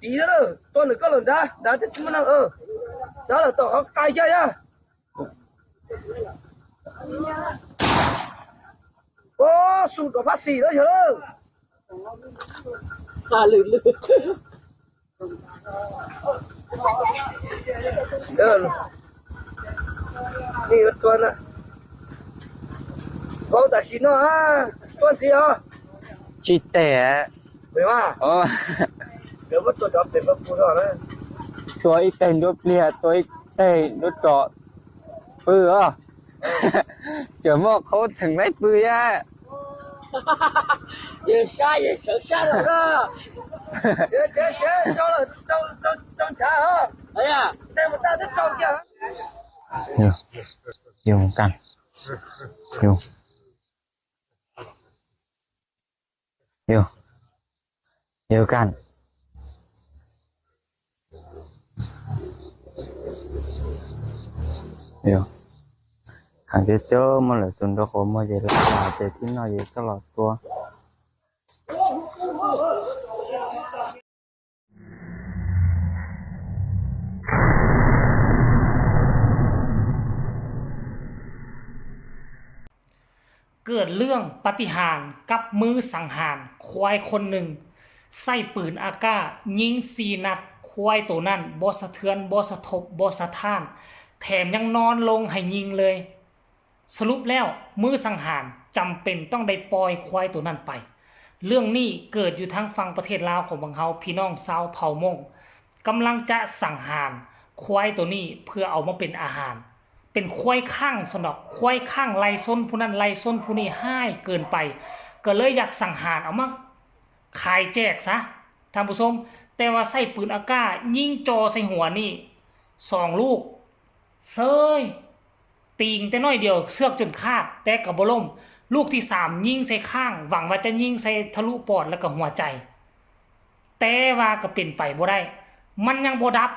tí nữa tôi là có lần đã thích mà nào đó là tôi cay chơi á ô sụt có phát xì đó chưa lử đi tuần à có tài xế nó ha tuần gì hả chị tẻ phải mà nếu mà tôi đọc thì nó phù hợp đấy ตัวอีเต็นยบเลียตัวอีเต็นยบเจาะปื้อเดี๋ยวบอกเขาถึงได้ปื้ออ่ะ也杀也省下了是行招了招钱啊哎呀带不带的招钱อยู่กันอยู่กันหากจะเจอมาเลยจนตัวเขามาเยอะแล้วแต่ที่น้อยตลอดตัวเกิดเรื่องปาฏิหาริย์กับมือสังหารควายคนหนึ่งใส่ปืนอากาศยิง4นัดควายตัวนั้นบ่สะเทือนบ่สะทบบ่สะท้านแถมยังนอนลงให้ยิงเลยสรุปแล้วมือสังหารจำเป็นต้องได้ปล่อยควายตัวนั้นไปเรื่องนี้เกิดอยู่ทางฝั่งประเทศลาวของบังเฮาพี่น้องชาวเผ่ามงกำลังจะสังหารควายตัวนี้เพื่อเอามาเป็นอาหารเป็นควายข้างสนอกควายข้างไล่ส้นผู้นั้นไล่ส้นผู้นี้ห้ายเกินไปก็เลยอยากสังหารเอามาขายแจกซะท่านผู้ชมแต่ว่าใส่ปืนอากาศยิงจอใส่หัวนี่2ลูกเซยติงแต่น้อยเดียวเสือกจนขาดแต่ก็บ่ล้มลูกที่3ยิงใส่ข้างหวังว่าจะยิงใส่ทะลุปอดแล้วก็หัวใจแต่ว่าก็เป็นไปบ่ได้มันยังบ่ดับ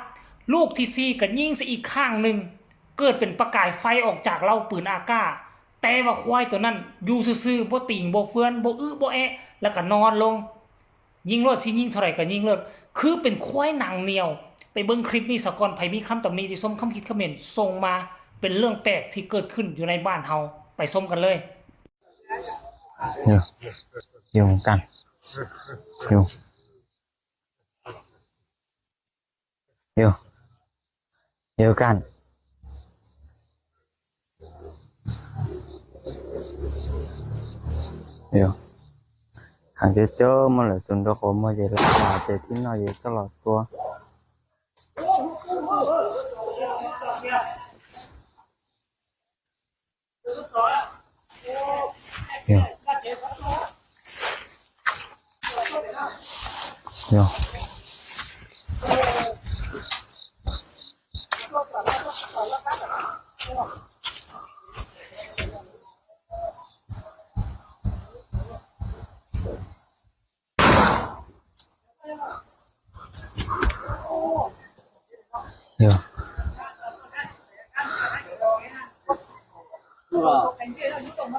ลูกที่4ก็ยิงใส่อีกข้างนึงเกิดเป็นประกายไฟออกจากเล่าปืนอากาศแต่ว่าควายตัวนั้นอยู่ซื่อๆบ่ติงบ่เฟือนบ่อื้อบ่แอะแล้วก็นอนลงยิงรถสิยิงเท่าไหร่ก็ยิงเลยคือเป็นควายหนังเหนียวไปเบิ่งคลิปนี้ซะก่อนไผมีคำตำหนิที่ส้มคำคิดคอมเมนต์ส่งมาเป็นเรื่องแปลกที่เกิดขึ้นอยู่ในบ้านเฮาไปส้มกันเลยอยู่กันอยู่กันหากจะเจอมาเลยจนตัวเขามาเยอะแล้วแต่ที่น้อยตลอดตัว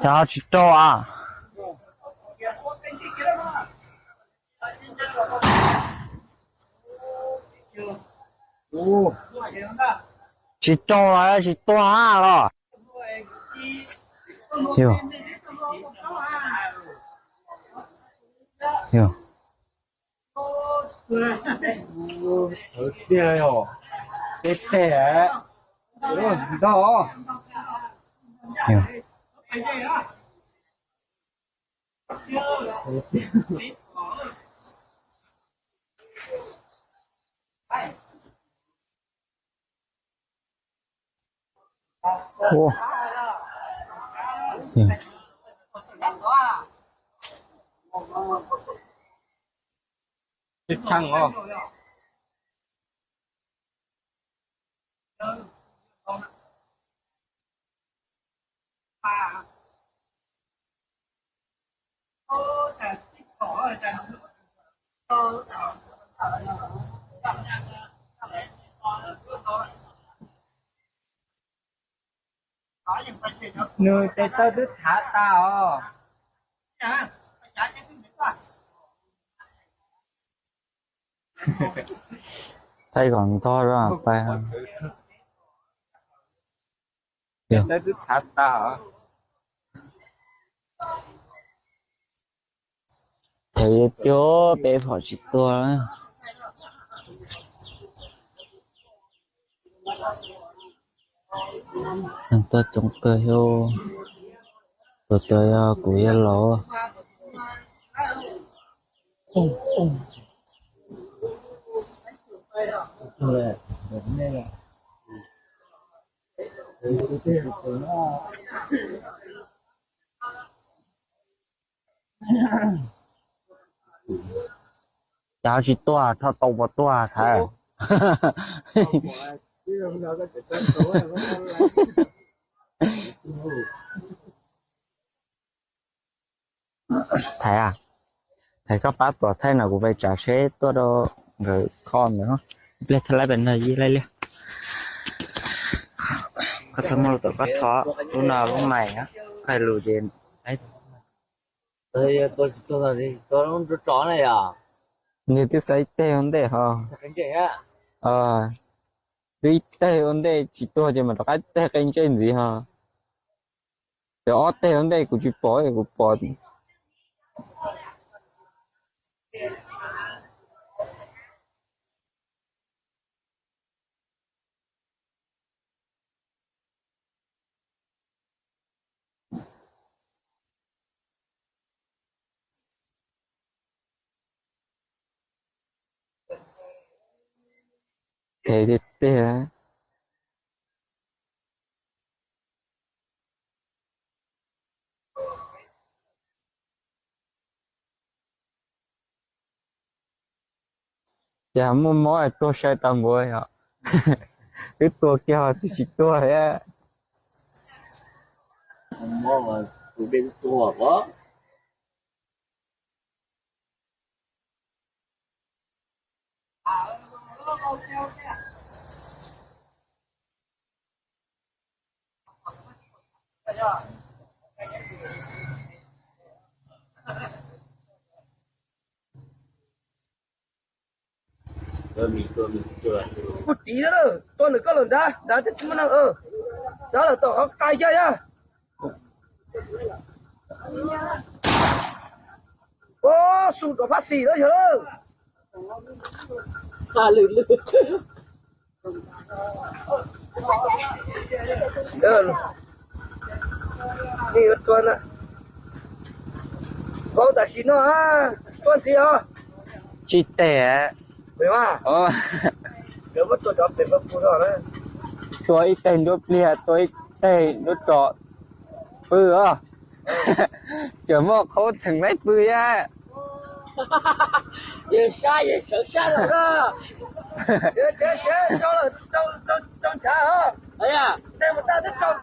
要去找啊！去找了，要去抓了。对哟这太我知道这唱哦người tay tao đứt thả tao ไทยของทอดว่าไปครับเดี๋ยว Nó cứ thả ta hả? เดี๋ยวโจ้ไปพอชิดตัวแล้วอันตัวจงเกยโยตัวยากูยันหลอจะเอาชิดตัวถ้าโตกว่าตัวแท้ Chứ không đâu có chuyện tối là nó không lại. ไทยอ่ะไทยก็ปั๊บตัวไทยน่ะกูไปจ่าเชตัวโดเงยคอนเนาะเรียกทะเลเป็นอะไรยี่ไรเลยก็สมมติตัวก็ท้อรุ่นเราใหม่นะใครรู้เจนไอ้ Ê, tôi là gì? Tôi không có chó này à? นี่ที่ใส่เต้ฮอนเด้ฮะ Thật cánh trẻ á. ด้วยเต้ฮอนเด้จิตตัวจะมันต้องการเต้กันเจนสิฮะเดี๋ยวเต้ฮอนเด้กูจะปล่อยกูปล่อย thế hả chả muốn mỗi tôi sai tầm rồi hả cáiตัวkia thì chỉตัวhết Mua mà tụi bên tua quá. Một tí nữa rồi, tôi là có lần đã thích chúng nó đó là tôi cay chơi nhá. Ô, sụt có phát xì đó chưa? Lử. Đi một con ạ. Có tài xí nó ha, con gì hả? chỉ tẻ Phải không? Nếu mà tôi đọc thì vẫn phụ rồi đấy. ตัวอีเต้นรถเปลี่ยตัวอีเต้นรถเจาะปื้อเดี๋ยวว่าเขาถึงไม่ปื้อ 也杀也省下了是吧？行，交了，交钱啊！哎呀，那么大的账。